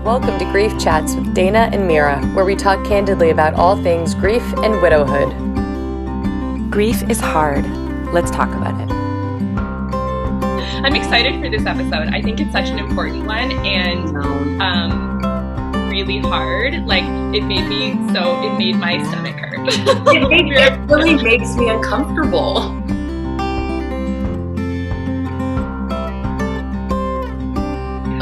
Welcome to Grief Chats with Dana and Mira, where we talk candidly about all things grief and widowhood. Grief is hard. Let's talk about it. I'm excited for this episode. I think it's such an important one and really hard. Like, it made my stomach hurt. It really makes me uncomfortable.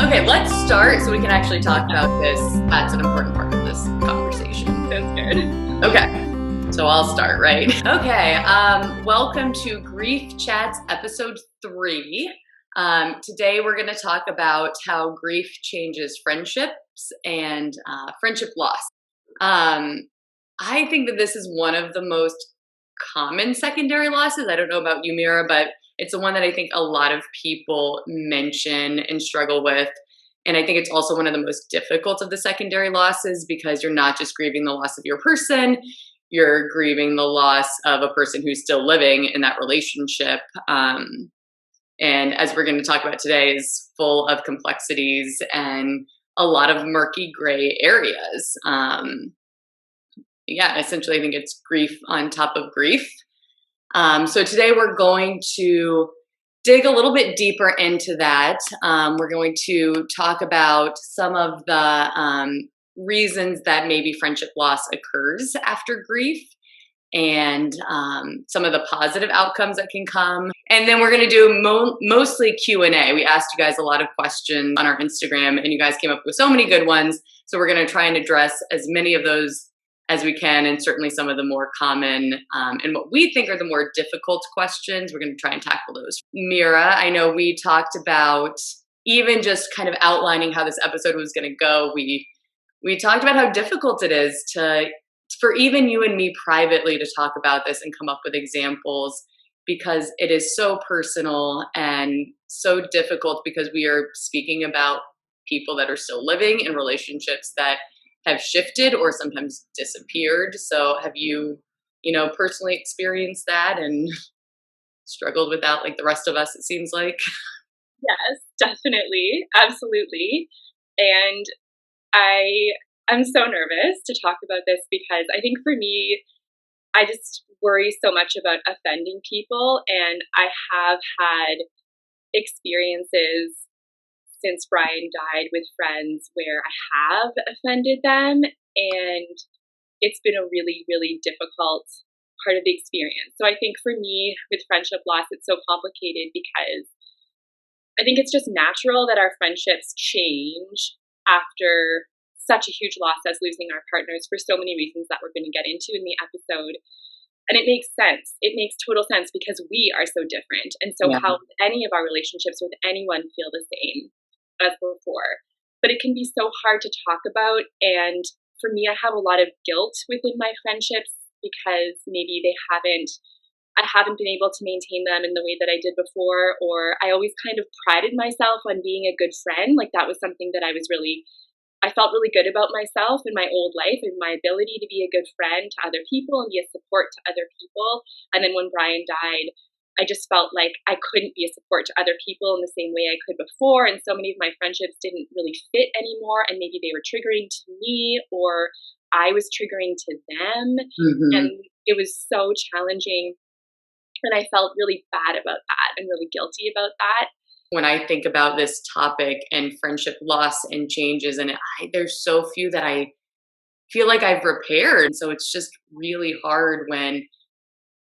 Okay, let's start so we can actually talk about this. That's an important part of this conversation. That's good. Okay, so I'll start, right? Okay, welcome to Grief Chats episode 3. Today we're going to talk about how grief changes friendships and friendship loss. I think that this is one of the most common secondary losses. I don't know about you, Mira, but it's the one that I think a lot of people mention and struggle with. And I think it's also one of the most difficult of the secondary losses because you're not just grieving the loss of your person, you're grieving the loss of a person who's still living in that relationship. And as we're going to talk about today, is full of complexities and a lot of murky gray areas. Essentially, I think it's grief on top of grief. So today we're going to dig a little bit deeper into that. We're going to talk about some of the reasons that maybe friendship loss occurs after grief and some of the positive outcomes that can come. And then we're going to do mostly Q&A. We asked you guys a lot of questions on our Instagram and you guys came up with so many good ones. So we're going to try and address as many of those as we can, and certainly some of the more common and what we think are the more difficult questions. We're going to try and tackle those. Mira, I know we talked about even just kind of outlining how this episode was going to go. We talked about how difficult it is for even you and me privately to talk about this and come up with examples because it is so personal and so difficult because we are speaking about people that are still living in relationships that have shifted or sometimes disappeared. So have you, personally experienced that and struggled with that like the rest of us, it seems like? Yes, definitely. Absolutely. And I'm so nervous to talk about this because I think for me, I just worry so much about offending people. And I have had experiences since Brian died with friends where I have offended them, and it's been a really, really difficult part of the experience. So I think for me with friendship loss, it's so complicated because I think it's just natural that our friendships change after such a huge loss as losing our partners for so many reasons that we're going to get into in the episode. And it makes sense. It makes total sense because we are so different. And so how would any of our relationships with anyone feel the same as before? But it can be so hard to talk about. And for me, I have a lot of guilt within my friendships because maybe I haven't been able to maintain them in the way that I did before, or I always kind of prided myself on being a good friend. Like that was something that I felt really good about myself in my old life and my ability to be a good friend to other people and be a support to other people. And then when Brian died, I just felt like I couldn't be a support to other people in the same way I could before. And so many of my friendships didn't really fit anymore. And maybe they were triggering to me or I was triggering to them. Mm-hmm. And it was so challenging. And I felt really bad about that and really guilty about that. When I think about this topic and friendship loss and changes, and there's so few that I feel like I've repaired. So it's just really hard when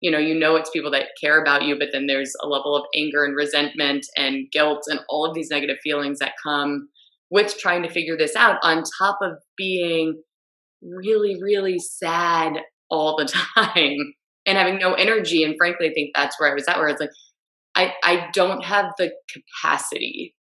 it's people that care about you, but then there's a level of anger and resentment and guilt and all of these negative feelings that come with trying to figure this out on top of being really, really sad all the time and having no energy. And frankly, I think that's where I was at, where it's like, I don't have the capacity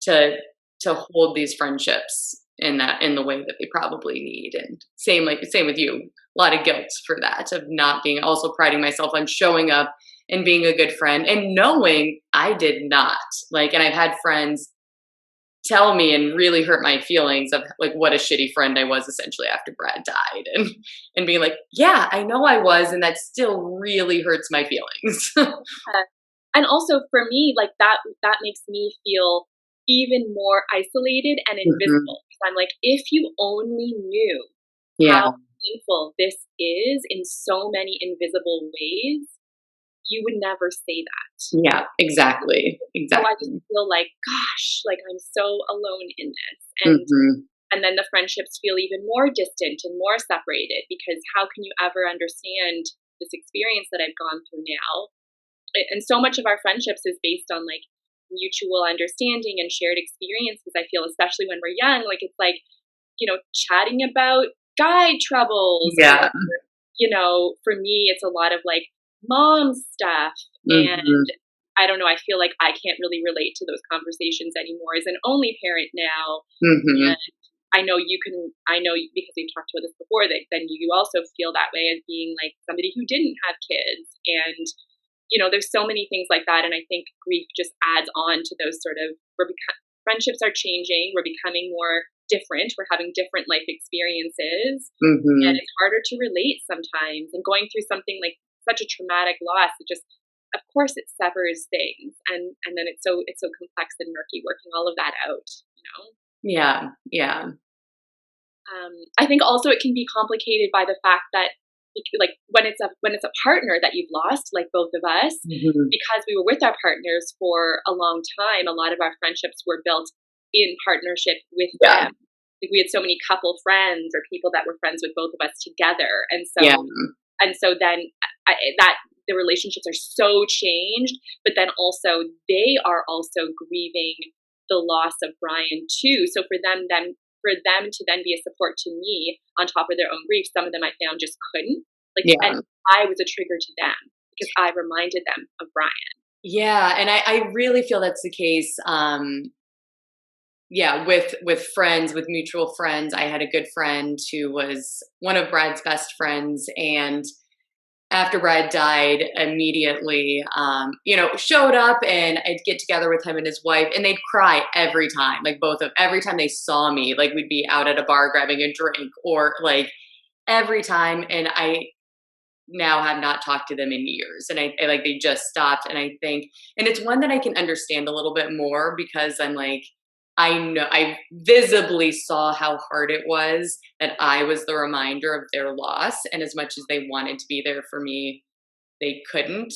to hold these friendships in the way that they probably need. And same with you, a lot of guilt for that, of not being, also priding myself on showing up and being a good friend and knowing I did not. And I've had friends tell me and really hurt my feelings of like what a shitty friend I was essentially after Brad died, and being like, yeah, I know I was, and that still really hurts my feelings. And also for me, like that makes me feel even more isolated and invisible. I'm like, if you only knew Yeah. how painful this is in so many invisible ways, you would never say that. Yeah, exactly. So I just Exactly. feel like, gosh, like I'm so alone in this. Mhm. And then the friendships feel even more distant and more separated, because how can you ever understand this experience that I've gone through now? And so much of our friendships is based on like mutual understanding and shared experiences. I feel, especially when we're young, like it's like, chatting about guy troubles, or, Yeah. for me, it's a lot of like mom stuff. And Mhm. I don't know, I feel like I can't really relate to those conversations anymore as an only parent now. Mhm. And I know because we've talked about this before, that then you also feel that way as being like somebody who didn't have kids. And, there's so many things like that. And I think grief just adds on to those sort of, friendships are changing. We're becoming more different. We're having different life experiences. And Mhm. it's harder to relate sometimes. And going through something like such a traumatic loss, it just, of course, it severs things. And then it's so complex and murky working all of that out. Yeah. Yeah. I think also it can be complicated by the fact that, like, when it's a partner that you've lost, like both of us, Mhm. because we were with our partners for a long time. A lot of our friendships were built in partnership with Yeah. them. Like, we had so many couple friends or people that were friends with both of us together, and Yeah. so then that the relationships are so changed. But then also they are also grieving the loss of Brian too. So for them to then be a support to me on top of their own grief, some of them I found just couldn't. Like, Yeah. and I was a trigger to them because I reminded them of Brian. Yeah. And I really feel that's the case. Yeah, with friends, with mutual friends. I had a good friend who was one of Brad's best friends, and after Brad died, immediately, showed up, and I'd get together with him and his wife, and they'd cry every time, like every time they saw me, like we'd be out at a bar grabbing a drink, or like every time, and I now have not talked to them in years, and I like they just stopped, and I think, and it's one that I can understand a little bit more because I'm like, I know I visibly saw how hard it was that I was the reminder of their loss, and as much as they wanted to be there for me, they couldn't.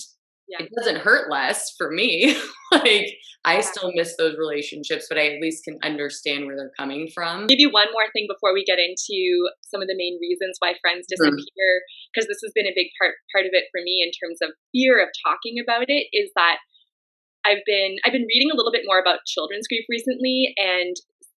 Yeah. It doesn't hurt less for me. Like, I Yeah. still miss those relationships, but I at least can understand where they're coming from. Maybe one more thing before we get into some of the main reasons why friends Mhm. disappear, because this has been a big part of it for me in terms of fear of talking about it, is that I've been reading a little bit more about children's grief recently, and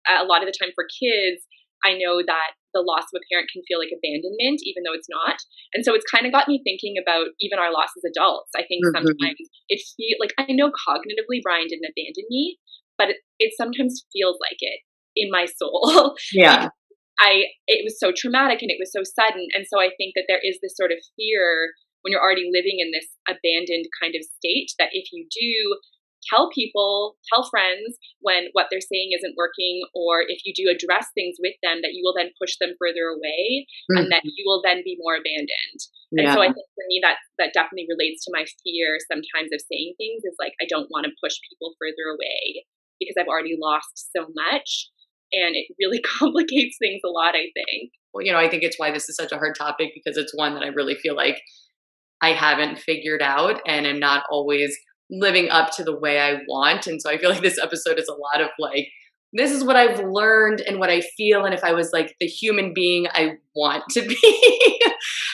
a lot of the time for kids, I know that the loss of a parent can feel like abandonment, even though it's not. And so it's kind of got me thinking about even our loss as adults. I think Mhm. sometimes it feel like, I know cognitively Brian didn't abandon me, but it sometimes feels like it in my soul Yeah. because it was so traumatic and it was so sudden. And so I think that there is this sort of fear when you're already living in this abandoned kind of state, that if you do tell friends when what they're saying isn't working, or if you do address things with them, that you will then push them further away, and that Mhm. you will then be more abandoned. And Yeah. so I think for me that definitely relates to my fear sometimes of saying things, is like, I don't want to push people further away because I've already lost so much, and it really complicates things a lot, I think. Well, I think it's why this is such a hard topic, because it's one that I really feel like I haven't figured out, and am not always living up to the way I want. And so I feel like this episode is a lot of like, this is what I've learned and what I feel. And if I was like the human being I want to be,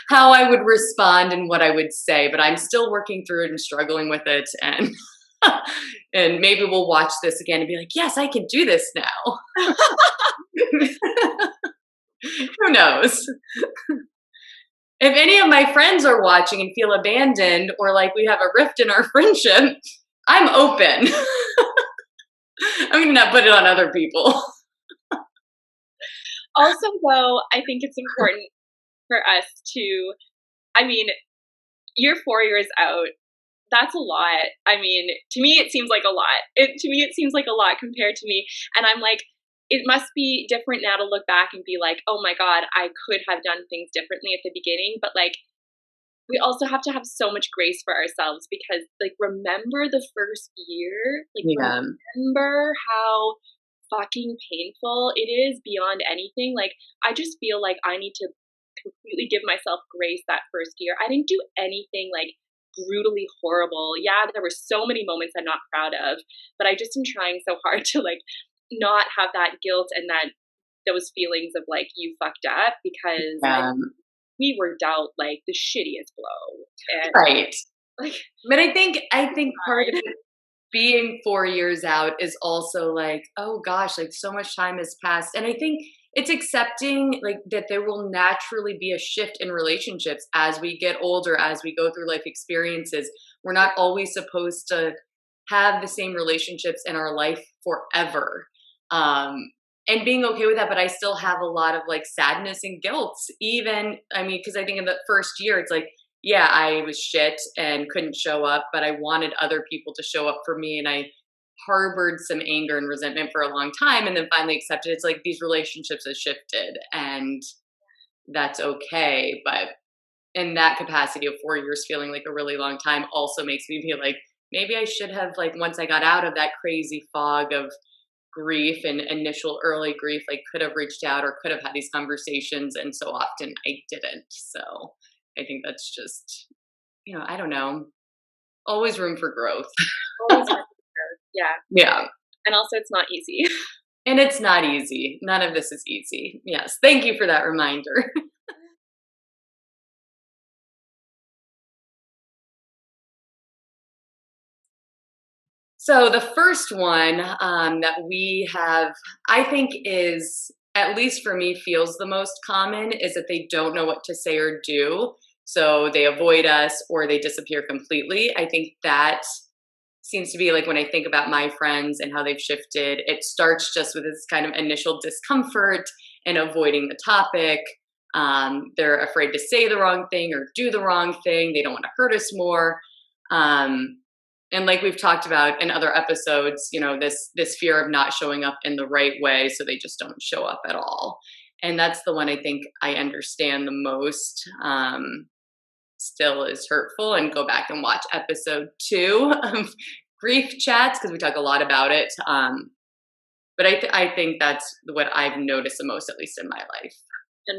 how I would respond and what I would say. But I'm still working through it and struggling with it. And and maybe we'll watch this again and be like, yes, I can do this now. Who knows? If any of my friends are watching and feel abandoned, or like we have a rift in our friendship, I'm open. I'm gonna not put it on other people. Also, though, I think it's important for us to, I mean, you're 4 years out. That's a lot. I mean, to me, it seems like a lot. To me, it seems like a lot compared to me. And I'm like, it must be different now to look back and be like, oh my God, I could have done things differently at the beginning. But like, we also have to have so much grace for ourselves because, like, remember the first year? Like, Yeah. remember how fucking painful it is beyond anything. Like, I just feel like I need to completely give myself grace that first year. I didn't do anything like brutally horrible. Yeah, there were so many moments I'm not proud of, but I just am trying so hard to like not have that guilt and that those feelings of like you fucked up because we were dealt like the shittiest blow. And Right. like, But I think part of it being 4 years out is also like, oh gosh, like so much time has passed. And I think it's accepting like that there will naturally be a shift in relationships as we get older, as we go through life experiences. We're not always supposed to have the same relationships in our life forever. And being okay with that, but I still have a lot of like sadness and guilt. Even, I mean, because I think in the first year, it's like, yeah, I was shit and couldn't show up, but I wanted other people to show up for me. And I harbored some anger and resentment for a long time and then finally accepted it's like these relationships have shifted and that's okay. But in that capacity of 4 years feeling like a really long time also makes me feel like maybe I should have, like, once I got out of that crazy fog of grief and initial early grief, like could have reached out or could have had these conversations. And so often I didn't. So I think that's just, I don't know, always room for growth. always room for growth. Yeah. Yeah. And also it's not easy. And it's not easy. None of this is easy. Yes. Thank you for that reminder. So the first one that we have, I think is, at least for me, feels the most common is that they don't know what to say or do. So they avoid us or they disappear completely. I think that seems to be like when I think about my friends and how they've shifted, it starts just with this kind of initial discomfort and avoiding the topic. They're afraid to say the wrong thing or do the wrong thing. They don't want to hurt us more. And like we've talked about in other episodes, this fear of not showing up in the right way, so they just don't show up at all. And that's the one I think I understand the most. Still is hurtful, and go back and watch episode 2 of grief chats because we talk a lot about it. But I think that's what I've noticed the most, at least in my life. 100%.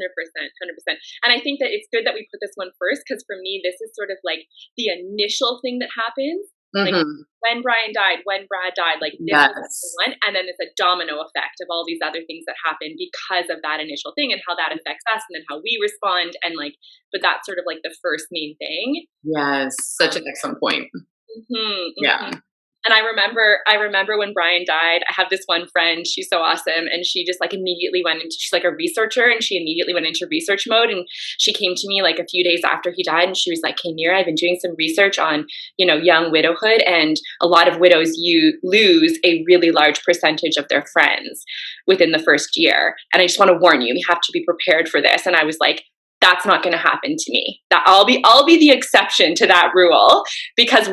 And I think that it's good that we put this one first because for me, this is sort of like the initial thing that happens. Like when Brian died, when Brad died, like this was the one. And then it's a domino effect of all these other things that happen because of that initial thing and how that affects us and then how we respond. And like, but that's sort of like the first main thing. Yes. Such an excellent point. Yeah. And I remember when Brian died, I have this one friend, she's so awesome. And she just like immediately she's like a researcher and she immediately went into research mode. And she came to me like a few days after he died and she was like, hey, Mira, I've been doing some research on, young widowhood. And a lot of widows, you lose a really large percentage of their friends within the first year. And I just want to warn you, you have to be prepared for this. And I was like, that's not going to happen to me. That I'll be the exception to that rule because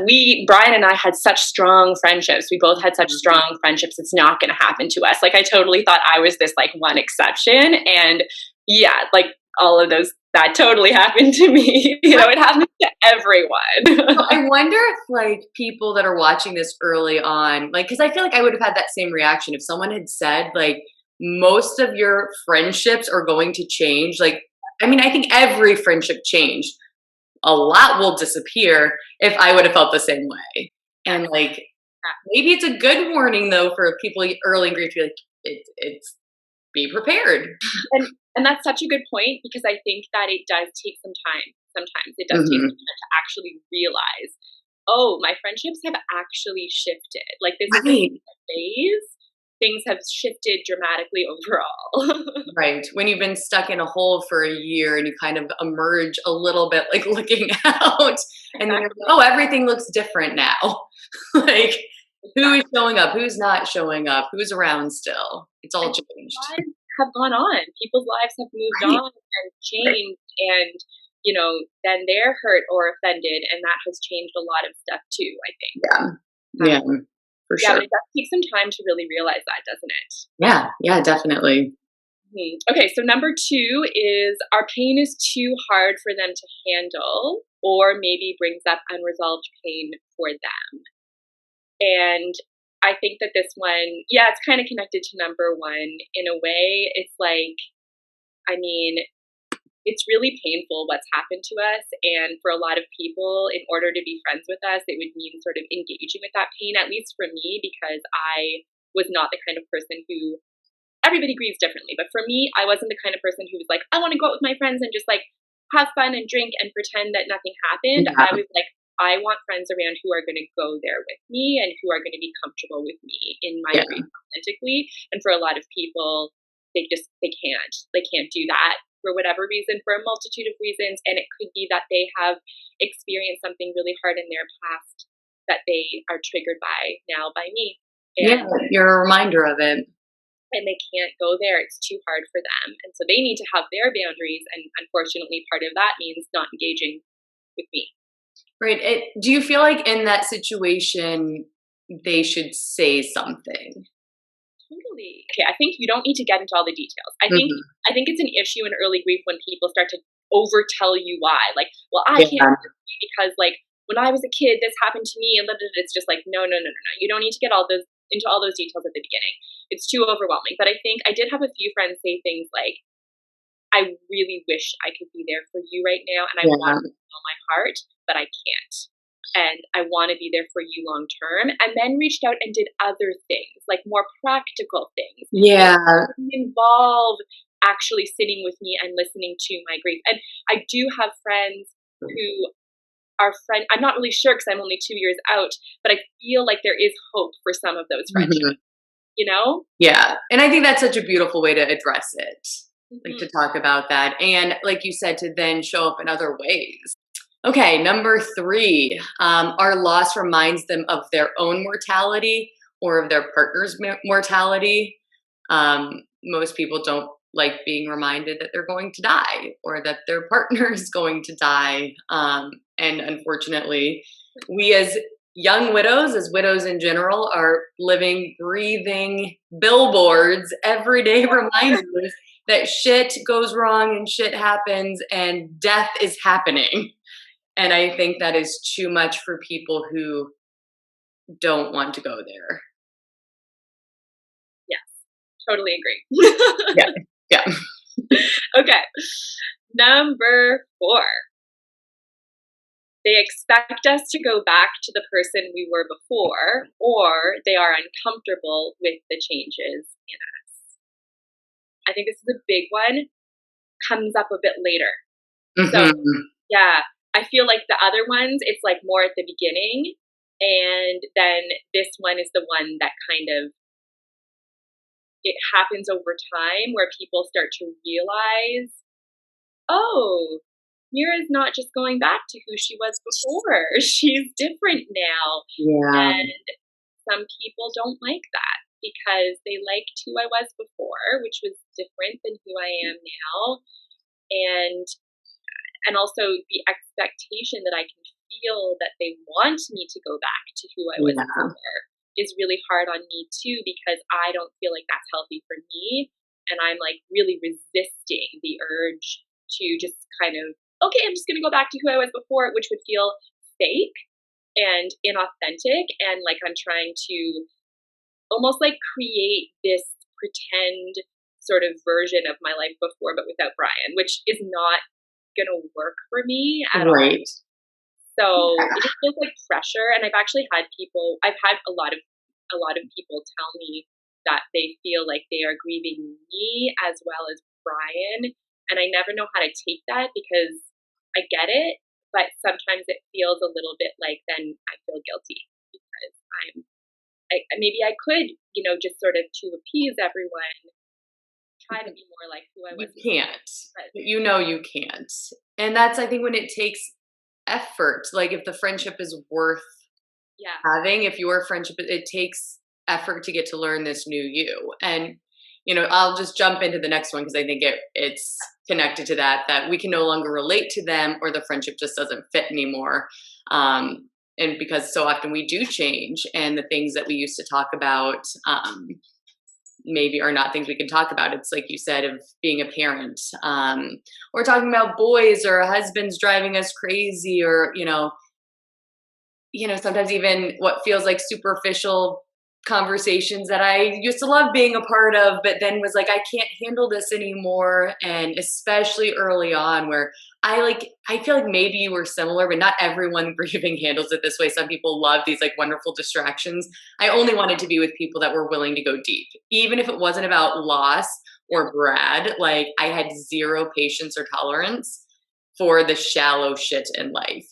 Brian and I had such strong friendships. We both had such strong friendships. It's not going to happen to us. Like I totally thought I was this like one exception. And yeah, like all of those, that totally happened to me. It happens to everyone. I wonder if like people that are watching this early on, like, cause I feel like I would have had that same reaction if someone had said like, most of your friendships are going to change. Like, I mean, I think every friendship changed. A lot will disappear if I would have felt the same way. And like, maybe it's a good warning though for people early in grief to be like, it's be prepared. And that's such a good point because I think that it does take some time. Sometimes it does take some time to actually realize, oh, my friendships have actually shifted. Like this is a phase. Things have shifted dramatically overall. Right. When you've been stuck in a hole for a year and you kind of emerge a little bit like looking out and then you're like, oh, everything looks different now. Like who is showing up? Who's not showing up? Who's around still? It's all changed. Lives have gone on. People's lives have moved on and changed and, then they're hurt or offended and that has changed a lot of stuff too, I think. Yeah. For sure. But it does take some time to really realize that, doesn't it? Yeah, definitely. Okay, so number two is our pain is too hard for them to handle, or maybe brings up unresolved pain for them. And I think that this one, yeah, it's kind of connected to number one in a way. It's like, I mean, it's really painful what's happened to us. And for a lot of people, in order to be friends with us, it would mean sort of engaging with that pain, at least for me, because I was not the kind of person who, everybody grieves differently. But for me, I wasn't the kind of person who was like, I want to go out with my friends and just like have fun and drink and pretend that nothing happened. Yeah. I was like, I want friends around who are going to go there with me and who are going to be comfortable with me in my grief authentically. And for a lot of people, they can't do that for whatever reason, for a multitude of reasons. And it could be that they have experienced something really hard in their past that they are triggered by now by me. And, you're a reminder of it. and they can't go there. It's too hard for them. And so they need to have their boundaries. And unfortunately, part of that means not engaging with me. Right. Do you feel like in that situation, they should say something? Totally. Okay, I think you don't need to get into all the details. I think it's an issue in early grief when people start to overtell you why. Like, well, I can't work with you because like when I was a kid, this happened to me, and it's just like, no. You don't need to get into all those details at the beginning. It's too overwhelming. But I think I did have a few friends say things like, I really wish I could be there for you right now, and I want to know my heart, but I can't. And I want to be there for you long term. And then reached out and did other things, like more practical things. Yeah. Involve actually sitting with me and listening to my grief. And I do have friends who are I'm not really sure because I'm only 2 years out, but I feel like there is hope for some of those friendships, you know? Yeah. And I think that's such a beautiful way to address it, like to talk about that. And like you said, to then show up in other ways. Okay, number three, our loss reminds them of their own mortality or of their partner's mortality. Most people don't like being reminded that they're going to die or that their partner is going to die. And unfortunately, we as young widows, as widows in general, are living, breathing billboards, everyday reminders that shit goes wrong and shit happens and death is happening. And I think that is too much for people who don't want to go there. Yes, totally agree. Yeah. Okay. Number 4. They expect us to go back to the person we were before, or they are uncomfortable with the changes in us. I think this is a big one. Comes up a bit later. So, yeah. I feel like the other ones, it's like more at the beginning. And then this one is the one that kind of, it happens over time where people start to realize, oh, Mira's not just going back to who she was before. She's different now. Yeah. And some people don't like that because they liked who I was before, which was different than who I am now. And also the expectation that I can feel that they want me to go back to who I was before is really hard on me too, because I don't feel like that's healthy for me. And I'm like really resisting the urge to just kind of, okay, I'm just going to go back to who I was before, which would feel fake and inauthentic. And like I'm trying to almost like create this pretend sort of version of my life before, but without Brian, which is not gonna work for me at all. So it just feels like pressure. And I've actually had a lot of people tell me that they feel like they are grieving me as well as Brian. And I never know how to take that because I get it, but sometimes it feels a little bit like then I feel guilty because maybe I could, just sort of to appease everyone, try to be more like who I was. You can't. You can't. And that's, I think, when it takes effort. Like if the friendship is worth having, if your friendship, it takes effort to get to learn this new you. And, I'll just jump into the next one because I think it's connected to that we can no longer relate to them or the friendship just doesn't fit anymore. And because so often we do change and the things that we used to talk about, maybe are not things we can talk about. It's like you said, of being a parent, or talking about boys or husbands driving us crazy, or sometimes even what feels like superficial conversations that I used to love being a part of, but then was like, I can't handle this anymore. And especially early on, where I feel like maybe you were similar, but not everyone grieving handles it this way. Some people love these like wonderful distractions. I only wanted to be with people that were willing to go deep, even if it wasn't about loss or Brad. Like, I had zero patience or tolerance for the shallow shit in life.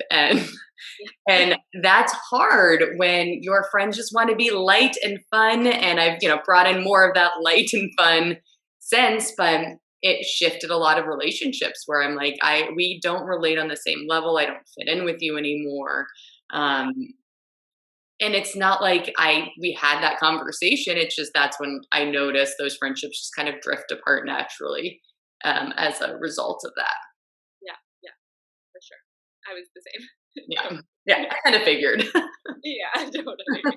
And that's hard when your friends just want to be light and fun. And I've, brought in more of that light and fun sense, but it shifted a lot of relationships where I'm like, we don't relate on the same level. I don't fit in with you anymore. And it's not like we had that conversation. It's just, that's when I noticed those friendships just kind of drift apart naturally, as a result of that. Yeah, for sure. I was the same. Yeah, I kind of figured. Yeah, totally.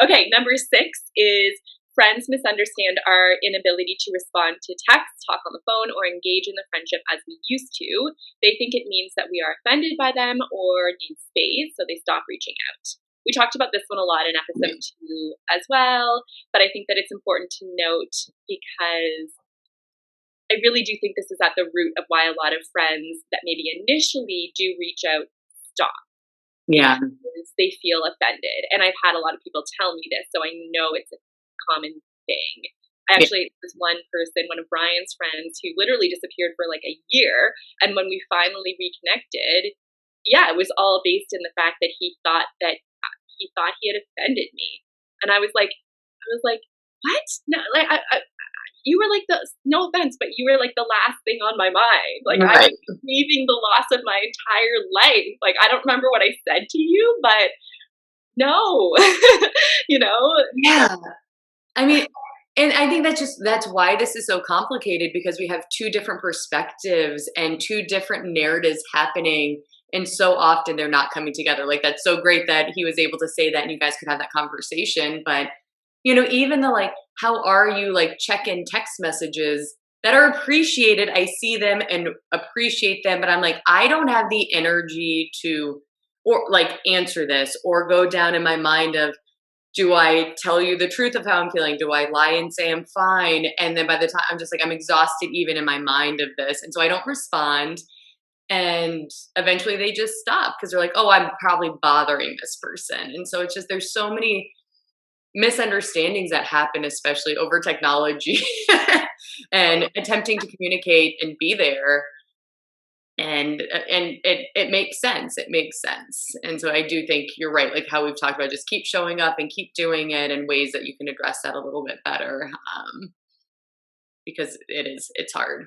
Okay, number 6 is friends misunderstand our inability to respond to texts, talk on the phone, or engage in the friendship as we used to. They think it means that we are offended by them or need space, so they stop reaching out. We talked about this one a lot in episode 2 as well, but I think that it's important to note because I really do think this is at the root of why a lot of friends that maybe initially do reach out stop. Yeah. Because they feel offended. And I've had a lot of people tell me this, so I know it's a common thing. Actually, there was one person, one of Brian's friends, who literally disappeared for like a year. And when we finally reconnected, it was all based in the fact that he thought he had offended me. And I was like, what? No, like you were like no offense, but you were like the last thing on my mind. Like, right. I was grieving the loss of my entire life. Like, I don't remember what I said to you, but no, Yeah. I mean, and I think that's why this is so complicated, because we have two different perspectives and two different narratives happening. And so often they're not coming together. Like, that's so great that he was able to say that and you guys could have that conversation. But even the like, how are you, like, check-in text messages that are appreciated. I see them and appreciate them, but I'm like, I don't have the energy to, or like, answer this or go down in my mind of, do I tell you the truth of how I'm feeling? Do I lie and say I'm fine? And then by the time I'm just like, I'm exhausted even in my mind of this. And so I don't respond. And eventually they just stop because they're like, oh, I'm probably bothering this person. And so it's just, there's so many misunderstandings that happen, especially over technology and attempting to communicate and be there. And it makes sense. It makes sense. And so I do think you're right. Like how we've talked about, just keep showing up and keep doing it in ways that you can address that a little bit better. Because it's hard.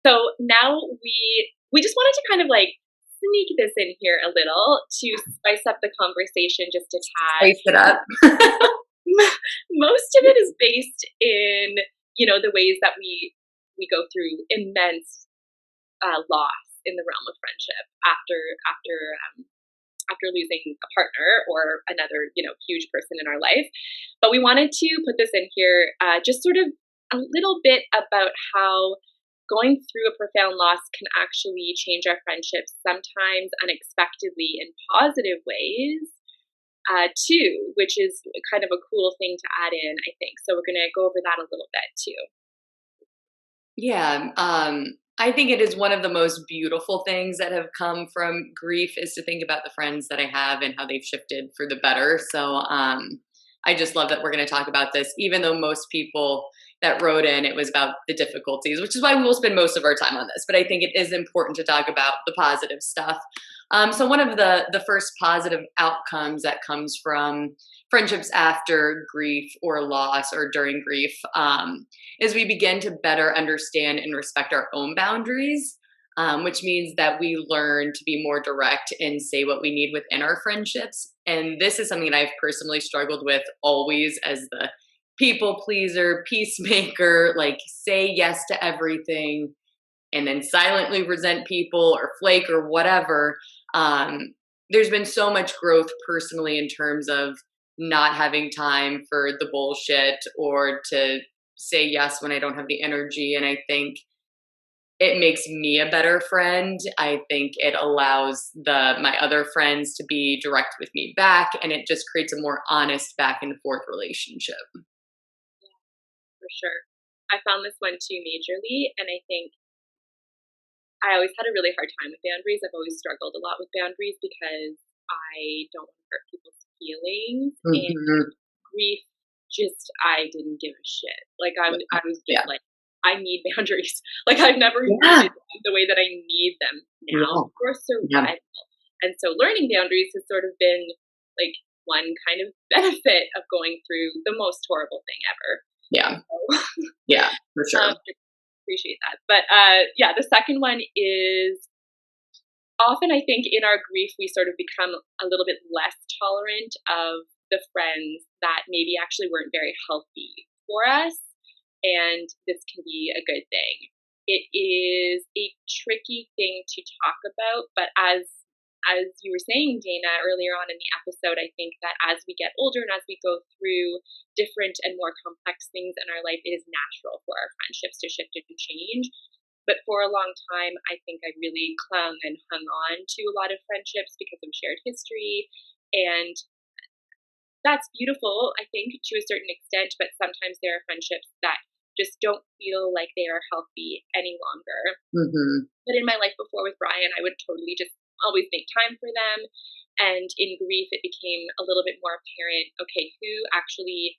So now we just wanted to kind of like sneak this in here a little to spice up the conversation just a tad. Spice it up. Most of it is based in, the ways that we go through immense loss in the realm of friendship after losing a partner or another, huge person in our life. But we wanted to put this in here, just sort of a little bit about how going through a profound loss can actually change our friendships, sometimes unexpectedly in positive ways, too, which is kind of a cool thing to add in, I think. So we're going to go over that a little bit, too. Yeah. I think it is one of the most beautiful things that have come from grief, is to think about the friends that I have and how they've shifted for the better. So I just love that we're going to talk about this, even though most people that wrote in, it was about the difficulties, which is why we will spend most of our time on this. But I think it is important to talk about the positive stuff. So one of the first positive outcomes that comes from friendships after grief or loss or during grief is we begin to better understand and respect our own boundaries, which means that we learn to be more direct and say what we need within our friendships. And this is something that I've personally struggled with always, as the people pleaser, peacemaker, like say yes to everything and then silently resent people or flake or whatever. there's been so much growth personally in terms of not having time for the bullshit or to say yes when I don't have the energy. And I think it makes me a better friend. I think it allows my other friends to be direct with me back, and it just creates a more honest back and forth relationship. For sure. I found this one too majorly, and I think I always had a really hard time with boundaries. I've always struggled a lot with boundaries because I don't want to hurt people's feelings, and Mhm. grief, just I didn't give a shit. Like I was just Yeah. like, I need boundaries. Like I've never Yeah. needed them the way that I need them Yeah. now for Yeah. survival. And so learning boundaries has sort of been like one kind of benefit of going through the most horrible thing ever. Yeah. So, Yeah. For sure. appreciate that. But yeah, the second one is often I think in our grief we sort of become a little bit less tolerant of the friends that maybe actually weren't very healthy for us, and this can be a good thing. It is a tricky thing to talk about, but as you were saying, Dana, earlier on in the episode, I think that as we get older and as we go through different and more complex things in our life, it is natural for our friendships to shift and change. But for a long time, I think I really clung and hung on to a lot of friendships because of shared history. And that's beautiful, I think, to a certain extent. But sometimes there are friendships that just don't feel like they are healthy any longer. Mhm. But in my life before with Brian, I would totally just always make time for them. And in grief, it became a little bit more apparent, okay, who actually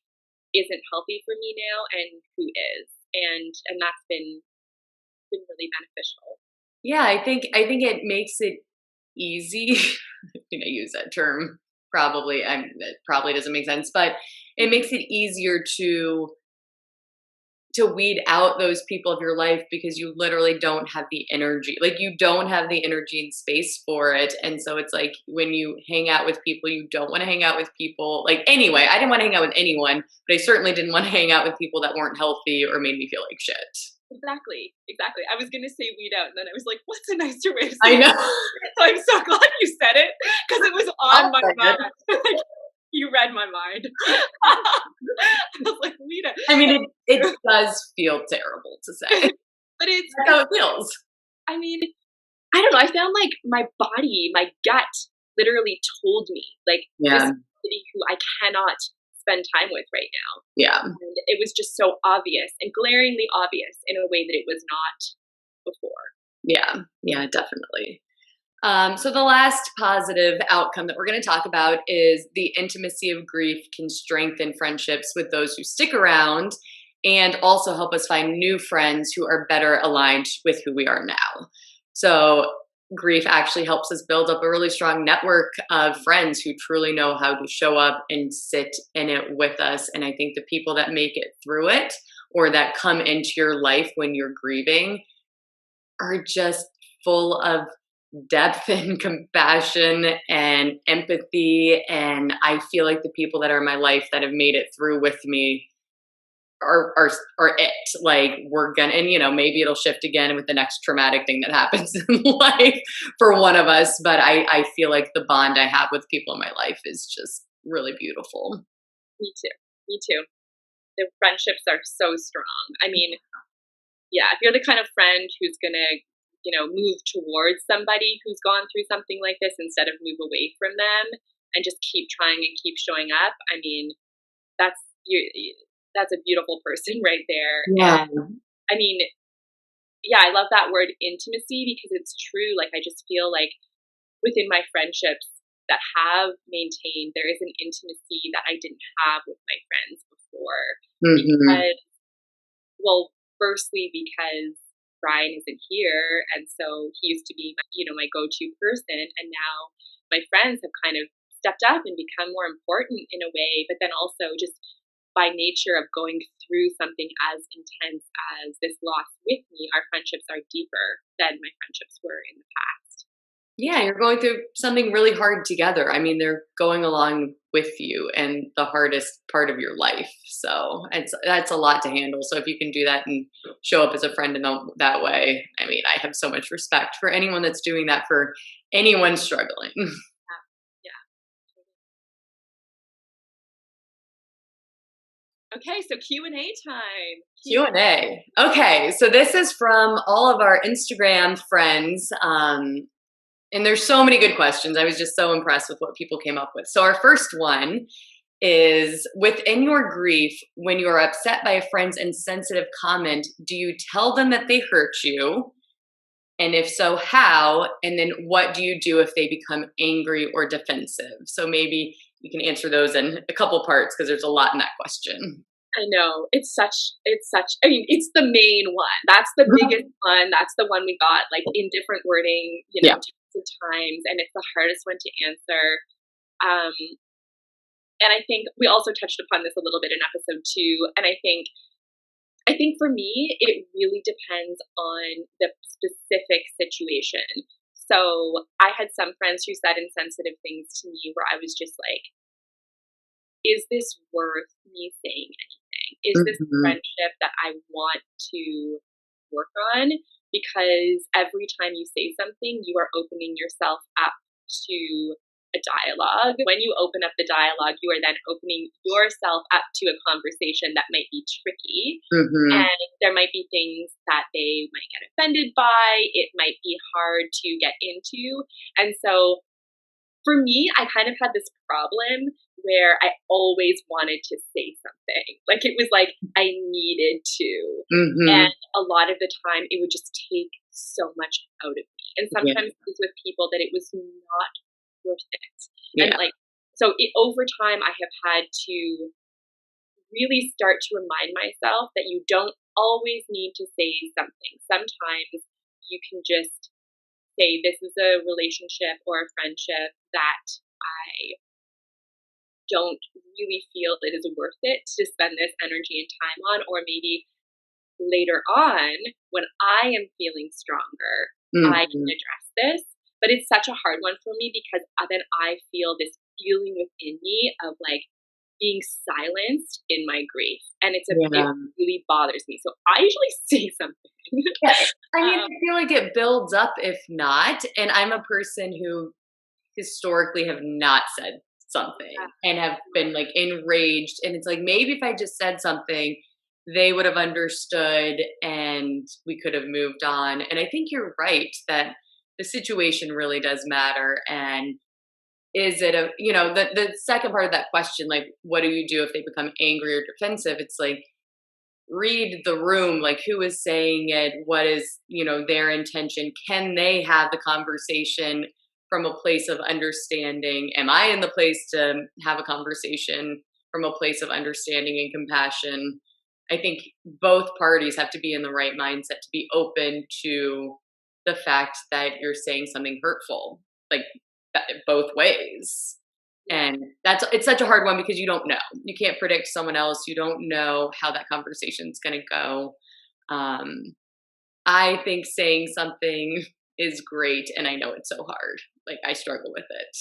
isn't healthy for me now and who is. And that's been really beneficial. Yeah, I think it makes it easy. I'm gonna use that term. Probably, it probably doesn't make sense, but it makes it easier to weed out those people of your life because you literally don't have the energy. Like you don't have the energy and space for it. And so it's like when you hang out with people, you don't want to hang out with people. Like anyway, I didn't want to hang out with anyone, but I certainly didn't want to hang out with people that weren't healthy or made me feel like shit. Exactly. Exactly. I was going to say weed out, and then I was like, what's a nicer way of I saying know. it? So I'm so glad you said it because it was on my mind. Like, you read my mind. I was like, weed out. I mean, it does feel terrible to say. But it's, That's how it feels. I mean, I don't know. I found like my body, my gut literally told me, like, this Yeah. is somebody who I cannot spend time with right now. Yeah. And it was just so obvious and glaringly obvious in a way that it was not before. Yeah. Yeah, definitely. So the last positive outcome that we're going to talk about is the intimacy of grief can strengthen friendships with those who stick around and also help us find new friends who are better aligned with who we are now. So grief actually helps us build up a really strong network of friends who truly know how to show up and sit in it with us. And I think the people that make it through it or that come into your life when you're grieving are just full of depth and compassion and empathy. And I feel like the people that are in my life that have made it through with me are it. Like we're gonna, and maybe it'll shift again with the next traumatic thing that happens in life for one of us. But I feel like the bond I have with people in my life is just really beautiful. Me too. Me too. The friendships are so strong. I mean, yeah, if you're the kind of friend who's gonna, move towards somebody who's gone through something like this instead of move away from them and just keep trying and keep showing up, I mean, that's you. That's a beautiful person right there. Yeah. And I mean, yeah, I love that word intimacy because it's true. Like, I just feel like within my friendships that have maintained, there is an intimacy that I didn't have with my friends before. Mhm. Because, well, firstly, because Brian isn't here. And so he used to be, my go-to person. And now my friends have kind of stepped up and become more important in a way. But then also just by nature of going through something as intense as this loss with me, our friendships are deeper than my friendships were in the past. Yeah, you're going through something really hard together. I mean, they're going along with you and the hardest part of your life. So that's a lot to handle. So if you can do that and show up as a friend in that way, I mean, I have so much respect for anyone that's doing that for anyone struggling. Okay, so Q&A time. Q&A. Okay, so this is from all of our Instagram friends. And there's so many good questions. I was just so impressed with what people came up with. So our first one is, within your grief, when you are upset by a friend's insensitive comment, do you tell them that they hurt you? And if so, how? And then what do you do if they become angry or defensive? So maybe you can answer those in a couple parts because there's a lot in that question. I know. It's I mean, it's the main one. That's the biggest one. That's the one we got like in different wording, Yeah. tons of times, and it's the hardest one to answer. Um, and I think we also touched upon this a little bit in episode 2. And I think for me, it really depends on the specific situation. So I had some friends who said insensitive things to me where I was just like, is this worth me saying anything? Is this a friendship that I want to work on? Because every time you say something, you are opening yourself up to a dialogue. When you open up the dialogue, you are then opening yourself up to a conversation that might be tricky. And there might be things that they might get offended by. It might be hard to get into. And so for me, I kind of had this problem where I always wanted to say something. Like it was like I needed to. And a lot of the time it would just take so much out of me. And sometimes it was with people that it was not worth it. And like, so over time I have had to really start to remind myself that you don't always need to say something. Sometimes you can just say, this is a relationship or a friendship that I don't really feel it is worth it to spend this energy and time on, or maybe later on when I am feeling stronger, I can address this. But it's such a hard one for me because then I feel this feeling within me of like being silenced in my grief, and it really bothers me. So I usually say something. I mean, I feel like it builds up if not. And I'm a person who historically have not said something and have been like enraged. And it's like, maybe if I just said something, they would have understood and we could have moved on. And I think you're right that the situation really does matter. And is it the second part of that question, like, what do you do if they become angry or defensive? It's like, read the room, like who is saying it, what is, their intention? Can they have the conversation from a place of understanding? Am I in the place to have a conversation from a place of understanding and compassion? I think both parties have to be in the right mindset to be open to the fact that you're saying something hurtful, like both ways. And it's such a hard one because you don't know. You can't predict someone else. You don't know how that conversation's going to go. I think saying something is great, and I know it's so hard. Like I struggle with it.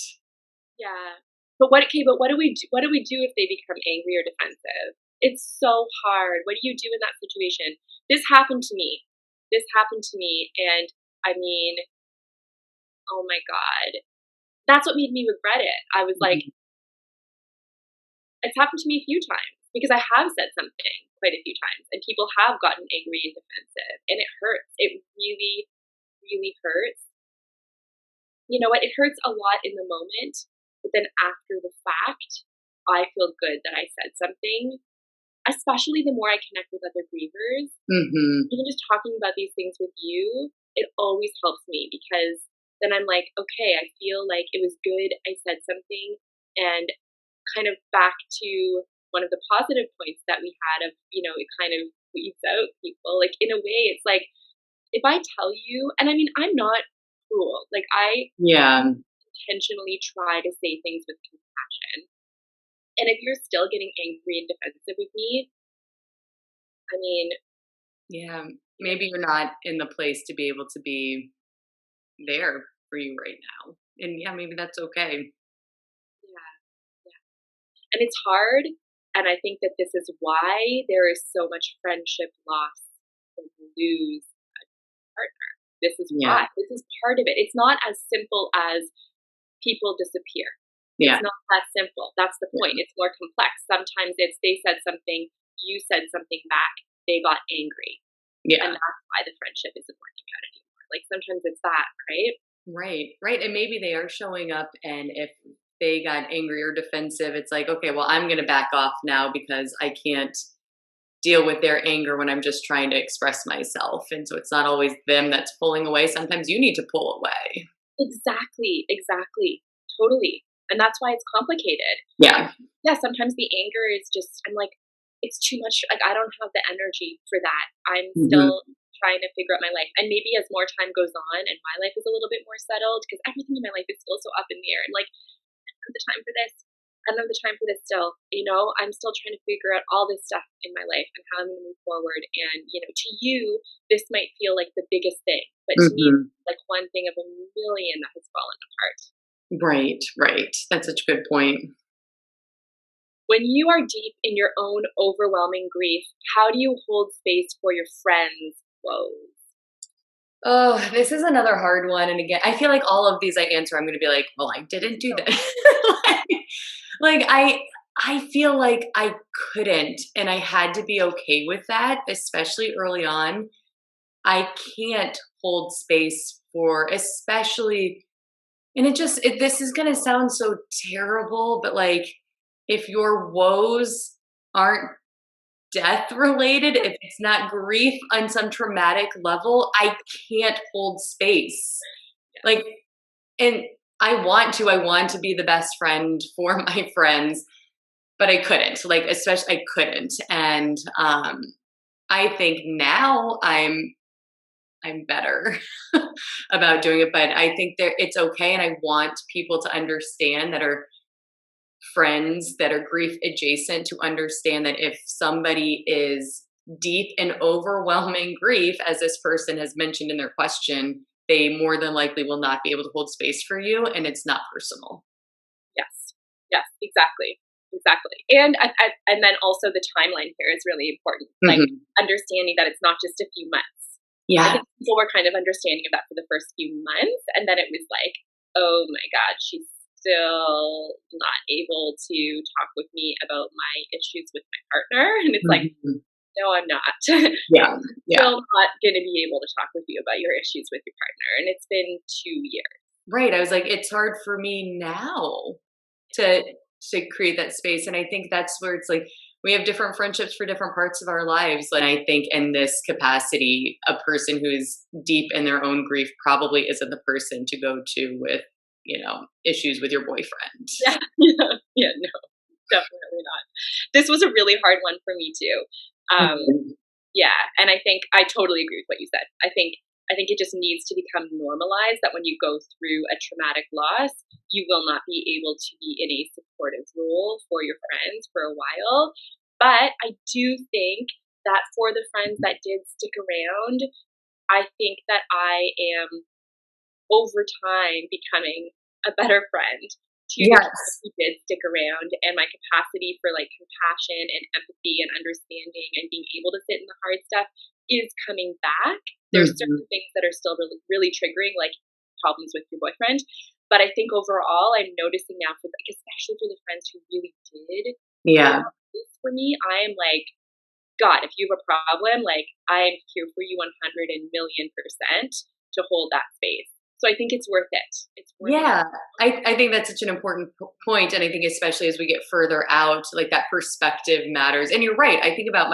Yeah. But what do we do? What do we do if they become angry or defensive? It's so hard. What do you do in that situation? This happened to me. And I mean, oh my God. That's what made me regret it. I was like, it's happened to me a few times because I have said something quite a few times and people have gotten angry and defensive, and it hurts. It really, really hurts. You know what? It hurts a lot in the moment, but then after the fact, I feel good that I said something, especially the more I connect with other grievers. Even just talking about these things with you, it always helps me because then I'm like, okay, I feel like it was good. I said something. And kind of back to one of the positive points that we had of, it kind of weeds out people. Like in a way, it's like, if I tell you, and I mean, I'm not cruel. Like I intentionally try to say things with compassion. And if you're still getting angry and defensive with me, I mean, maybe you're not in the place to be able to be there for you right now. And maybe that's okay. Yeah. And it's hard. And I think that this is why there is so much friendship loss when you lose a partner. This is why. This is part of it. It's not as simple as people disappear. It's not that simple. That's the point. It's more complex. Sometimes they said something you said something back, they got angry. Yeah. And that's why the friendship isn't working out anymore. Like sometimes it's that, right? Right. And maybe they are showing up, and if they got angry or defensive, it's like, okay, well, I'm going to back off now because I can't deal with their anger when I'm just trying to express myself. And so it's not always them that's pulling away. Sometimes you need to pull away. Exactly. Totally. And that's why it's complicated. Yeah. Yeah, sometimes the anger is just, I'm like, it's too much. Like, I don't have the energy for that. I'm still trying to figure out my life. And maybe as more time goes on and my life is a little bit more settled, because everything in my life is still so up in the air. And like, I don't have the time for this. I don't have the time for this still. I'm still trying to figure out all this stuff in my life and how I'm going to move forward. And, to you, this might feel like the biggest thing. But to me, it's like one thing of a million that has fallen apart. Right. That's such a good point. When you are deep in your own overwhelming grief, how do you hold space for your friends' woes? Oh, this is another hard one. And again, I feel like all of these I answer, I'm going to be like, well, I didn't do this. like I feel like I couldn't, and I had to be okay with that, especially early on. I can't hold space for, especially, and this is going to sound so terrible, but like, if your woes aren't death related, if it's not grief on some traumatic level, I can't hold space. Like, and I want to be the best friend for my friends, but I couldn't. Like, especially I couldn't. And I think now I'm better about doing it, but I think it's okay, and I want people to understand that are friends that are grief adjacent to understand that if somebody is deep in overwhelming grief, as this person has mentioned in their question, they more than likely will not be able to hold space for you, and it's not personal. Yes, exactly. And then also the timeline here is really important. Like understanding that it's not just a few months. I Yeah. think people were kind of understanding of that for the first few months, and then it was like, oh my God, she's still not able to talk with me about my issues with my partner. And it's like, no, I'm not. Yeah. Still not going to be able to talk with you about your issues with your partner. And it's been 2 years. Right. I was like, it's hard for me now to create that space. And I think that's where it's like, we have different friendships for different parts of our lives. And I think in this capacity, a person who's deep in their own grief probably isn't the person to go to with, issues with your boyfriend. Yeah, no, definitely not. This was a really hard one for me too. Yeah, and I think I totally agree with what you said. I think it just needs to become normalized that when you go through a traumatic loss, you will not be able to be in a supportive role for your friends for a while. But I do think that for the friends that did stick around, I think that I am over time becoming a better friend to the people who did stick around, and my capacity for like compassion and empathy and understanding and being able to sit in the hard stuff is coming back. There's certain things that are still really, really triggering, like problems with your boyfriend. But I think overall, I'm noticing now, especially for the friends who really did, for me, I am like, God, if you have a problem, like I'm here for you 100,000,000% to hold that space. So I think it's worth it. I think that's such an important point, and I think especially as we get further out, like that perspective matters. And you're right. I think about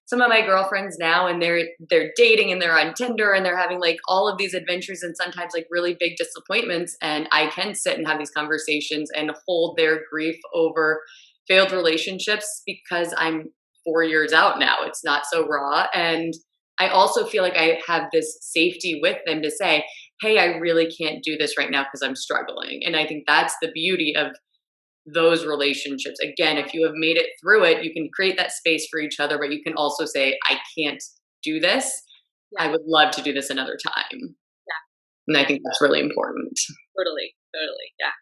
some of my girlfriends now, and they're dating, and they're on Tinder, and they're having like all of these adventures, and sometimes like really big disappointments. And I can sit and have these conversations and hold their grief over failed relationships because I'm 4 years out now. It's not so raw, and I also feel like I have this safety with them to say, hey, I really can't do this right now because I'm struggling. And I think that's the beauty of those relationships. Again, if you have made it through it, you can create that space for each other, but you can also say, I can't do this. I would love to do this another time. And I think that's really important. Totally. Yeah.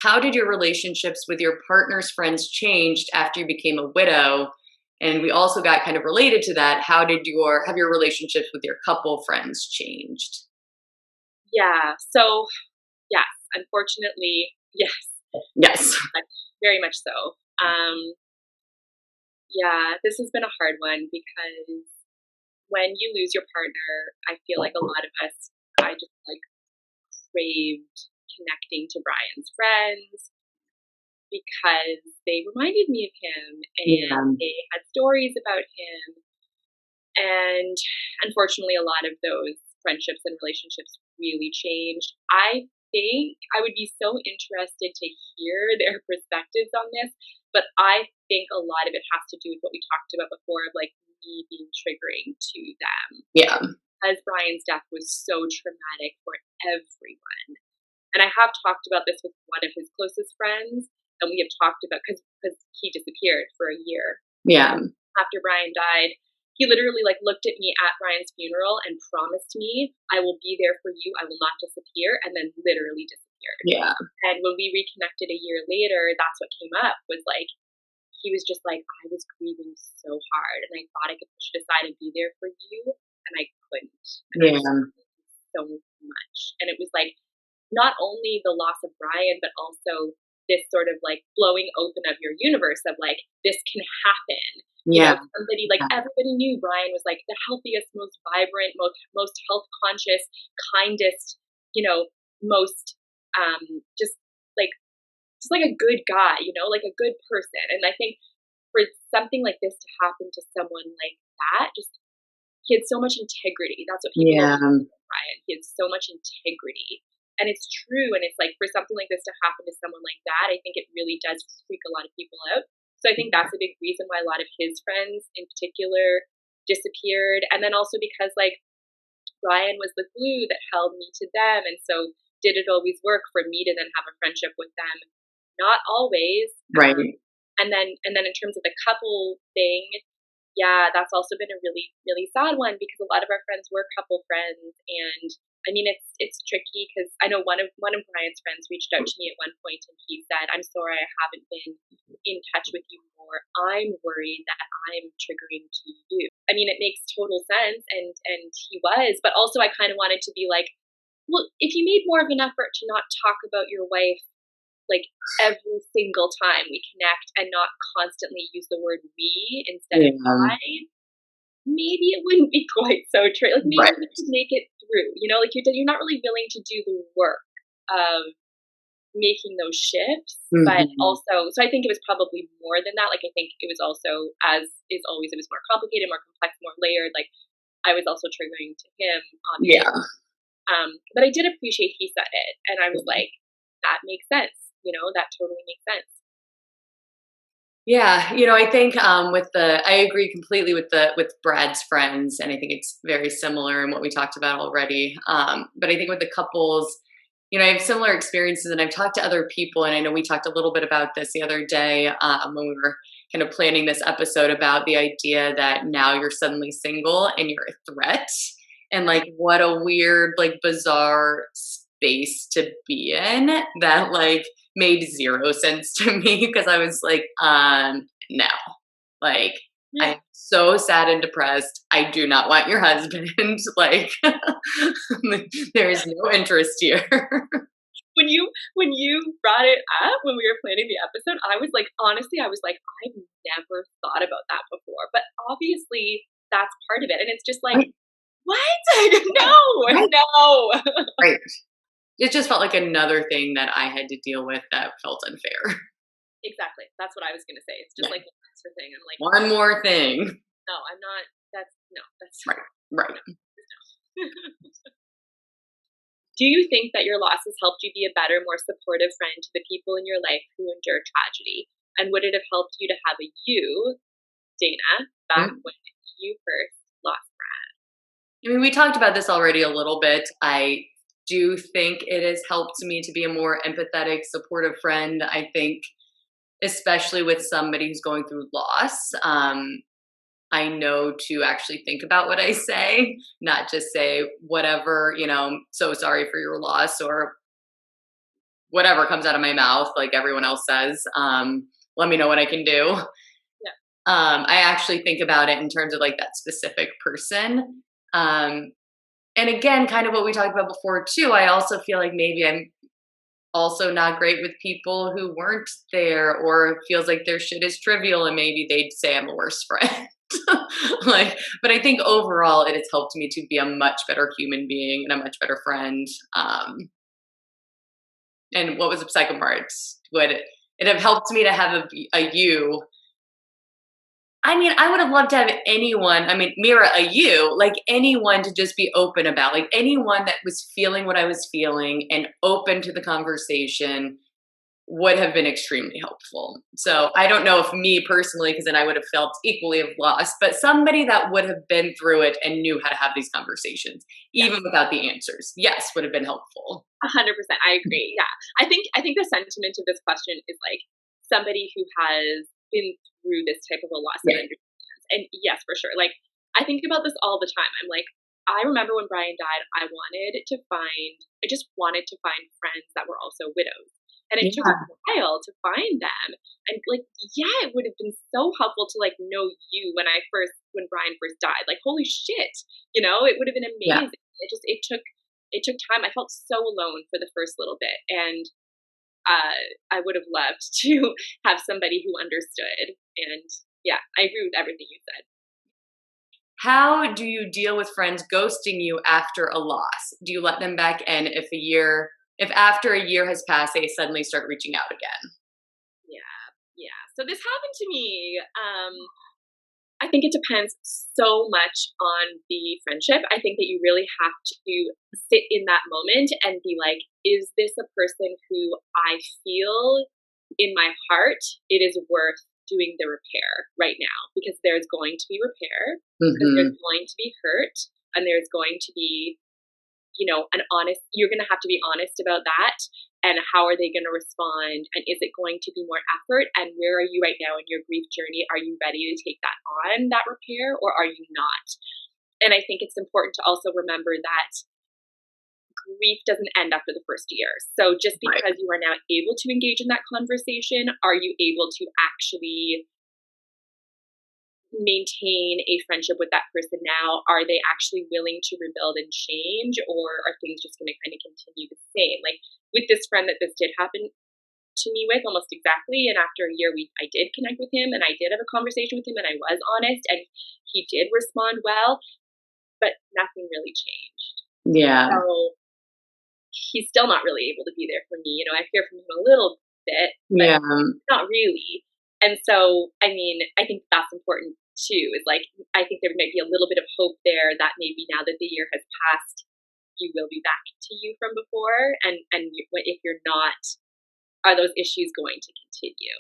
How did your relationships with your partner's friends change after you became a widow? And we also got kind of related to that. How did have your relationships with your couple friends changed? Yeah. So yes, unfortunately, yes. Yes. Very much so. Yeah, this has been a hard one because when you lose your partner, I feel like a lot of us, I just like craved connecting to Brian's friends because they reminded me of him and Yeah. they had stories about him. And unfortunately, a lot of those friendships and relationships really changed. I think I would be so interested to hear their perspectives on this, but I think a lot of it has to do with what we talked about before of like me being triggering to them. Yeah. As Brian's death was so traumatic for everyone. And I have talked about this with one of his closest friends, and we have talked about because he disappeared for a year Yeah. after Brian died. He literally like looked at me at Brian's funeral and promised me, I will be there for you. I will not disappear. And then literally disappeared. Yeah. And when we reconnected a year later, that's what came up was like, he was just like, I was grieving so hard and I thought I could push it aside and be there for you. And I couldn't. And I Yeah. so much. And it was like, not only the loss of Brian, but also this sort of like blowing open of your universe of like, this can happen. You Yeah. know, somebody like everybody knew Brian was like the healthiest, most vibrant, most health conscious, kindest, you know, most just like a good guy, you know, like a good person. And I think for something like this to happen to someone like that, just he had so much integrity. That's what people Yeah. love about Brian. He had so much integrity. And it's true. And it's like for something like this to happen to someone like that, I think it really does freak a lot of people out. So I think that's a big reason why a lot of his friends in particular disappeared. And then also because like Brian was the glue that held me to them. And so did it always work for me to then have a friendship with them? Not always. Right. And then in terms of the couple thing, yeah, that's also been a really, really sad one because a lot of our friends were couple friends, and I mean it's tricky because I know one of Brian's friends reached out to me at one point and he said, "I'm sorry I haven't been in touch with you more. I'm worried that I'm triggering to you." I mean, it makes total sense, and he was, but also I kind of wanted to be like, well, if you made more of an effort to not talk about your wife like every single time we connect and not constantly use the word we instead of I, maybe it wouldn't be quite so true. Like maybe we could make it through, you know, like you're not really willing to do the work of making those shifts, but also, so I think it was probably more than that. Like I think it was also, as is always, it was more complicated, more complex, more layered. Like I was also triggering to him, obviously. Yeah. But I did appreciate he said it, and I was like, that makes sense. You know, that totally makes sense. Yeah, I think I agree completely with Brad's friends, and I think it's very similar in what we talked about already. But I think with the couples, I have similar experiences, and I've talked to other people, and I know we talked a little bit about this the other day when we were kind of planning this episode about the idea that now you're suddenly single and you're a threat, and like what a weird, like bizarre space to be in that like made zero sense to me because I was like, no, like I'm so sad and depressed. I do not want your husband. Like, there is no interest here. When you brought it up when we were planning the episode, I was like, honestly, I was like, I've never thought about that before. But obviously, that's part of it, and it's just like, what? No, no. Right. It just felt like another thing that I had to deal with that felt unfair. Exactly. That's what I was going to say. It's just like one extra thing. I'm like, one more thing. No, I'm not. That's right. Right. No. Do you think that your loss has helped you be a better, more supportive friend to the people in your life who endure tragedy? And would it have helped you to have a you, Dana, back when you first lost Brad? I mean, we talked about this already a little bit. I do think it has helped me to be a more empathetic, supportive friend. I think, especially with somebody who's going through loss, I know to actually think about what I say, not just say whatever, so sorry for your loss or whatever comes out of my mouth, like everyone else says. Let me know what I can do. Yeah. I actually think about it in terms of like that specific person. And again, kind of what we talked about before too, I also feel like maybe I'm also not great with people who weren't there, or feels like their shit is trivial and maybe they'd say I'm a worse friend. Like, but I think overall it has helped me to be a much better human being and a much better friend. And what was the second part? Would it have helped me to have a you? I mean, I would have loved to have anyone, I mean, Mira, a you, like anyone to just be open about, like anyone that was feeling what I was feeling and open to the conversation would have been extremely helpful. So I don't know if me personally, because then I would have felt equally of loss, but somebody that would have been through it and knew how to have these conversations, even without the answers, yes, would have been helpful. 100%. I agree. Yeah. I think the sentiment of this question is like somebody who has been through this type of a loss and understands. And yes, for sure. Like I think about this all the time. I'm like, I remember when Brian died, I just wanted to find friends that were also widows. And it took a while to find them. And like, yeah, it would have been so helpful to like know you when Brian first died. Like, holy shit, it would have been amazing. Yeah. It took time. I felt so alone for the first little bit. And I would have loved to have somebody who understood. And yeah, I agree with everything you said. How do you deal with friends ghosting you after a loss? Do you let them back in if after a year has passed, they suddenly start reaching out again? Yeah. So this happened to me. I think it depends so much on the friendship. I think that you really have to sit in that moment and be like, is this a person who I feel in my heart it is worth doing the repair right now? Because there's going to be repair, because there's going to be hurt, and there's going to be you're going to have to be honest about that. And how are they going to respond? And is it going to be more effort? And where are you right now in your grief journey? Are you ready to take that repair, or are you not? And I think it's important to also remember that grief doesn't end after the first year. So just because you are now able to engage in that conversation, are you able to actually maintain a friendship with that person now? Are they actually willing to rebuild and change, or are things just going to kind of continue the same? Like with this friend that this did happen to me with almost exactly, and after a year I did connect with him and I did have a conversation with him and I was honest and he did respond well, but nothing really changed. Yeah. So he's still not really able to be there for me. I hear from him a little bit, but not really. And so, I mean, I think that's important too, is like, I think there might be a little bit of hope there that maybe now that the year has passed, you will be back to you from before. And if you're not, are those issues going to continue?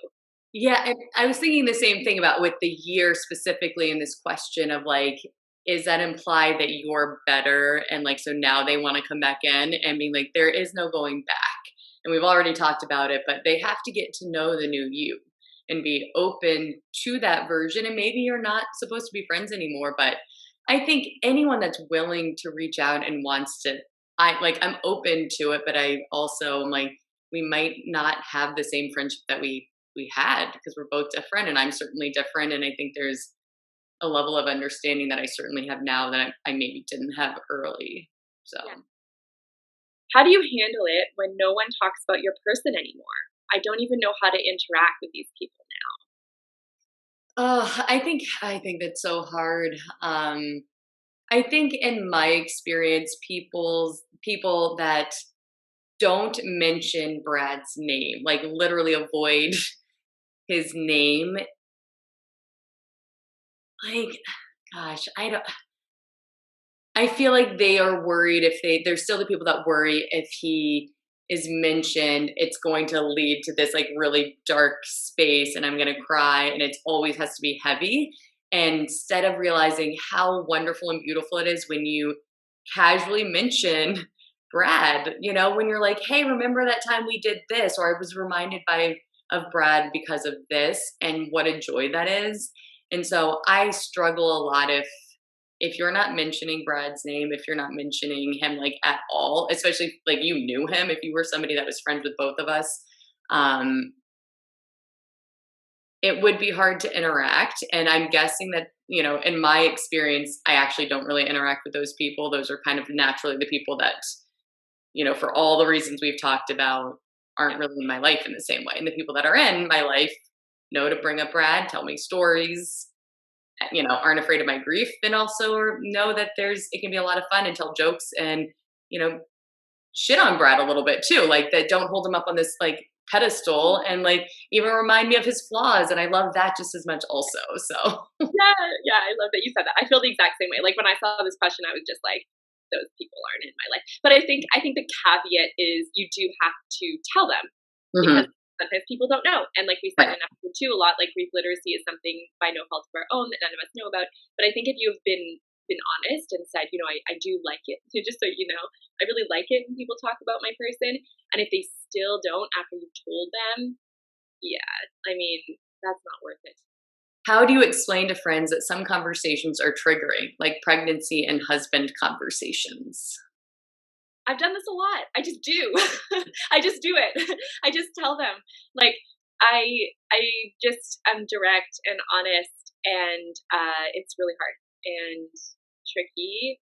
Yeah. And I was thinking the same thing about with the year specifically in this question of like, is that implied that you're better? And like, so now they want to come back in and be like, there is no going back. And we've already talked about it, but they have to get to know the new you and be open to that version. And maybe you're not supposed to be friends anymore, but I think anyone that's willing to reach out and wants to, I'm open to it, but I also am like, we might not have the same friendship that we had because we're both different, and I'm certainly different. And I think there's a level of understanding that I certainly have now that I maybe didn't have early. So how do you handle it when no one talks about your person anymore? I don't even know how to interact with these people now. Oh, I think that's so hard. I think in my experience, people that don't mention Brad's name, like literally avoid his name. Like, gosh, I feel like they are worried there's still the people that worry if he is mentioned, it's going to lead to this like really dark space and I'm going to cry and it always has to be heavy. And instead of realizing how wonderful and beautiful it is when you casually mention Brad, when you're like, hey, remember that time we did this, or I was reminded of Brad because of this, and what a joy that is. And so I struggle a lot if you're not mentioning Brad's name, if you're not mentioning him like at all, especially like you knew him, if you were somebody that was friends with both of us, it would be hard to interact. And I'm guessing that, in my experience, I actually don't really interact with those people. Those are kind of naturally the people that, for all the reasons we've talked about, aren't really in my life in the same way. And the people that are in my life know to bring up Brad, tell me stories, aren't afraid of my grief, and also know that it can be a lot of fun and tell jokes and, shit on Brad a little bit too. Like, that don't hold him up on this like pedestal, and like even remind me of his flaws. And I love that just as much also. So Yeah, I love that you said that. I feel the exact same way. Like when I saw this question, I was just like, those people aren't in my life. But I think the caveat is you do have to tell them, because sometimes people don't know. And like we said in episode 2 a lot, like grief literacy is something by no fault of our own that none of us know about. But I think if you've been honest and said, I do like it, just so you know, I really like it when people talk about my person. And if they still don't after you've told them, yeah, I mean, that's not worth it. How do you explain to friends that some conversations are triggering, like pregnancy and husband conversations? I've done this a lot. I just do. I just do it. I just tell them. Like, I just am direct and honest, and it's really hard and tricky.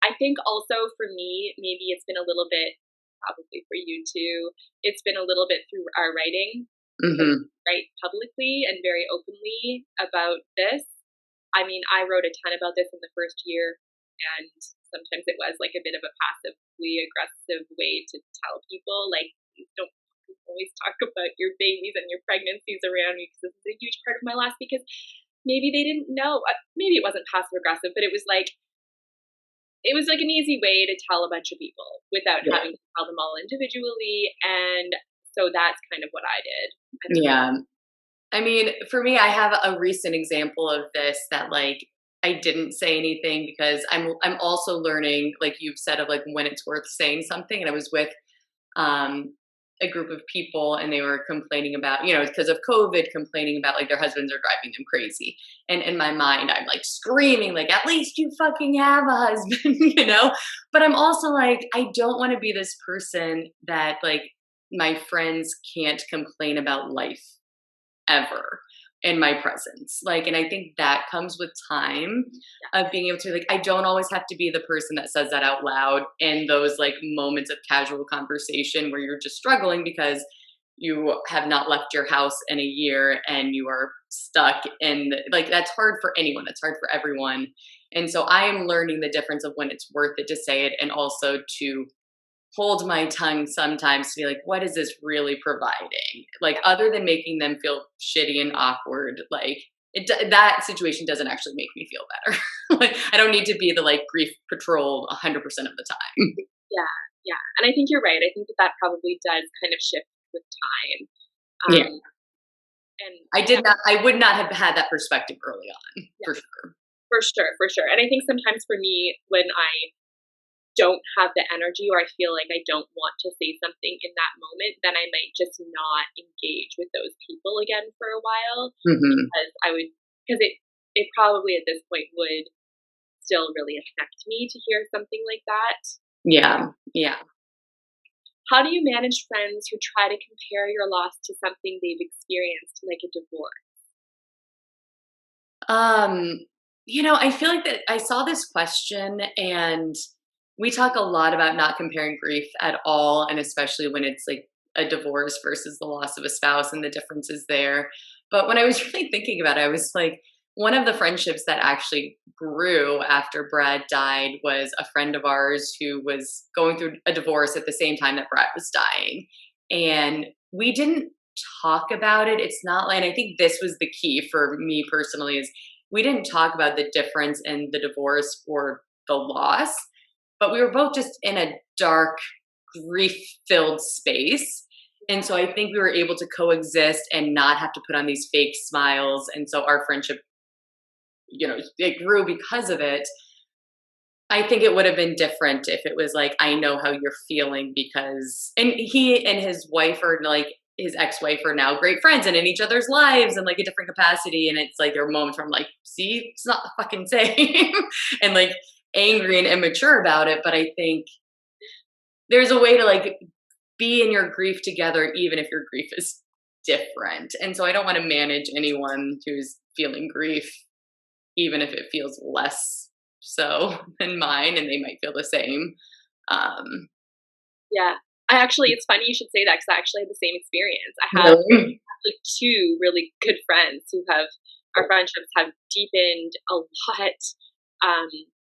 I think also for me, maybe it's been a little bit, probably for you too, it's been a little bit through our writing. Write publicly and very openly about this. I mean, I wrote a ton about this in the first year, and sometimes it was like a bit of a passively aggressive way to tell people, like, please don't always talk about your babies and your pregnancies around me, because this is a huge part of my loss. Because maybe they didn't know, maybe it wasn't passive aggressive, but it was like an easy way to tell a bunch of people without having to tell them all individually. And so that's kind of what I did. Yeah. I mean, for me, I have a recent example of this that like I didn't say anything because I'm also learning, like you've said, of like when it's worth saying something. And I was with a group of people, and they were complaining about, because of COVID, complaining about like their husbands are driving them crazy. And in my mind, I'm like screaming, like, at least you fucking have a husband, But I'm also like, I don't want to be this person that like my friends can't complain about life ever in my presence. Like, and I think that comes with time of being able to, like, I don't always have to be the person that says that out loud in those like moments of casual conversation where you're just struggling because you have not left your house in a year and you are stuck in like, that's hard for anyone. That's hard for everyone. And so I am learning the difference of when it's worth it to say it, and also to hold my tongue sometimes to be like, what is this really providing? Like, other than making them feel shitty and awkward, like that situation doesn't actually make me feel better. Like, I don't need to be the like grief patrol 100% of the time. Yeah. And I think you're right. I think that probably does kind of shift with time. And I would not have had that perspective early on, for sure. For sure. And I think sometimes for me, when I don't have the energy, or I feel like I don't want to say something in that moment, then I might just not engage with those people again for a while, because it probably at this point would still really affect me to hear something like that. Yeah. How do you manage friends who try to compare your loss to something they've experienced, like a divorce? I feel like that I saw this question, and we talk a lot about not comparing grief at all, and especially when it's like a divorce versus the loss of a spouse and the differences there. But when I was really thinking about it, I was like, one of the friendships that actually grew after Brad died was a friend of ours who was going through a divorce at the same time that Brad was dying. And we didn't talk about it. It's not like, and I think this was the key for me personally, is we didn't talk about the difference in the divorce or the loss, but we were both just in a dark, grief-filled space. And so I think we were able to coexist and not have to put on these fake smiles. And so our friendship, it grew because of it. I think it would have been different if it was like, I know how you're feeling, and he and his wife are like, his ex-wife are now great friends and in each other's lives in like a different capacity. And it's like there are moments where I'm like, see, it's not the fucking same. And like angry and immature about it. But I think there's a way to like be in your grief together, even if your grief is different. And so I don't want to manage anyone who's feeling grief, even if it feels less so than mine, and they might feel the same. Yeah. it's funny you should say that, because I actually had the same experience. I have like 2 really good friends who our friendships have deepened a lot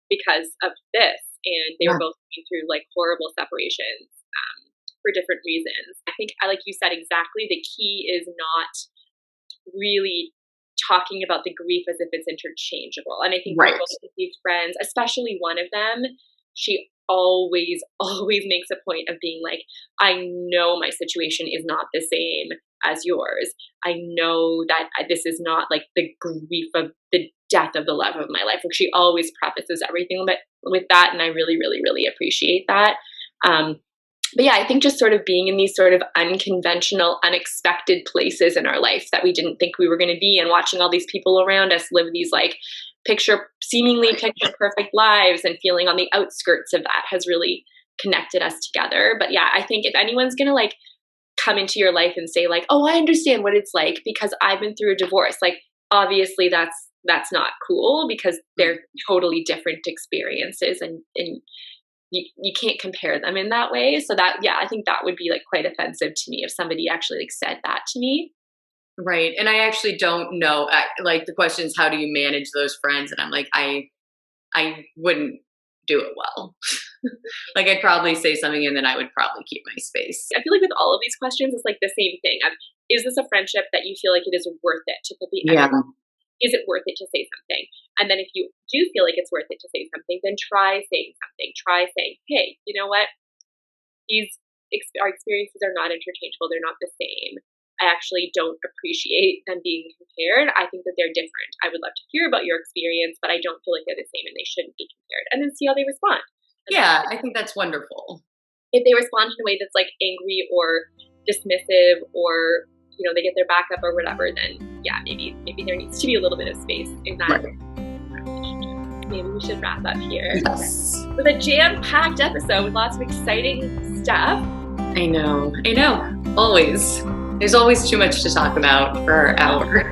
because of this. And they were both going through like horrible separations for different reasons. I think, like you said, exactly, the key is not really talking about the grief as if it's interchangeable. And I think for both of these friends, especially one of them, she always makes a point of being like, I know my situation is not the same as yours. I know that this is not like the grief of the death of the love of my life. Like, she always prefaces everything with that, and I really, really, really appreciate that. But yeah, I think just sort of being in these sort of unconventional, unexpected places in our life that we didn't think we were going to be, and watching all these people around us live these like seemingly picture perfect lives, and feeling on the outskirts of that has really connected us together. But yeah, I think if anyone's going to like come into your life and say like, oh, I understand what it's like because I've been through a divorce, like obviously that's not cool, because they're totally different experiences, and you can't compare them in that way. So that, yeah, I think that would be like quite offensive to me if somebody actually like said that to me. Right. And I actually don't know, like the question is, how do you manage those friends? And I'm like, I wouldn't do it well. Like, I'd probably say something and then I would probably keep my space. I feel like with all of these questions, it's like the same thing. Is this a friendship that you feel like it is worth it to put the effort? Is it worth it to say something? And then if you do feel like it's worth it to say something, then try saying something. Try saying, hey, you know what? Our experiences are not interchangeable. They're not the same. I actually don't appreciate them being compared. I think that they're different. I would love to hear about your experience, but I don't feel like they're the same and they shouldn't be compared. And then see how they respond. Yeah, I think that's wonderful. If they respond in a way that's like angry or dismissive, or you know, they get their back up or whatever, then yeah, maybe there needs to be a little bit of space in that. Maybe we should wrap up here. Yes. With a jam-packed episode with lots of exciting stuff. I know. Always. There's always too much to talk about for an hour.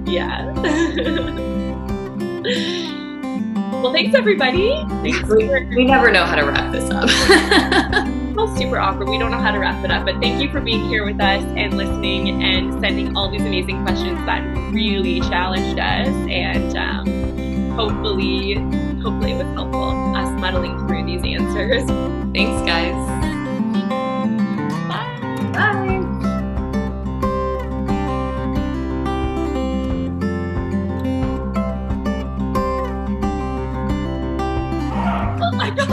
Yeah. Well, thanks everybody. We never know how to wrap this up. Well, super awkward. We don't know how to wrap it up, but thank you for being here with us and listening and sending all these amazing questions that really challenged us, and hopefully it was helpful, us muddling through these answers. Thanks, guys. Bye. Bye. Oh my god!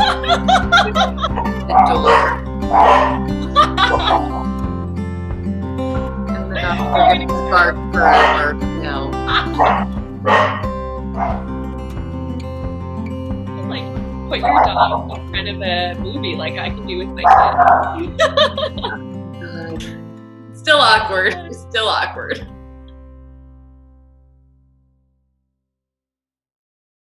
And then we're going to start forever. No. Like, put your dog in kind of a movie like I can do with my kid. Still awkward.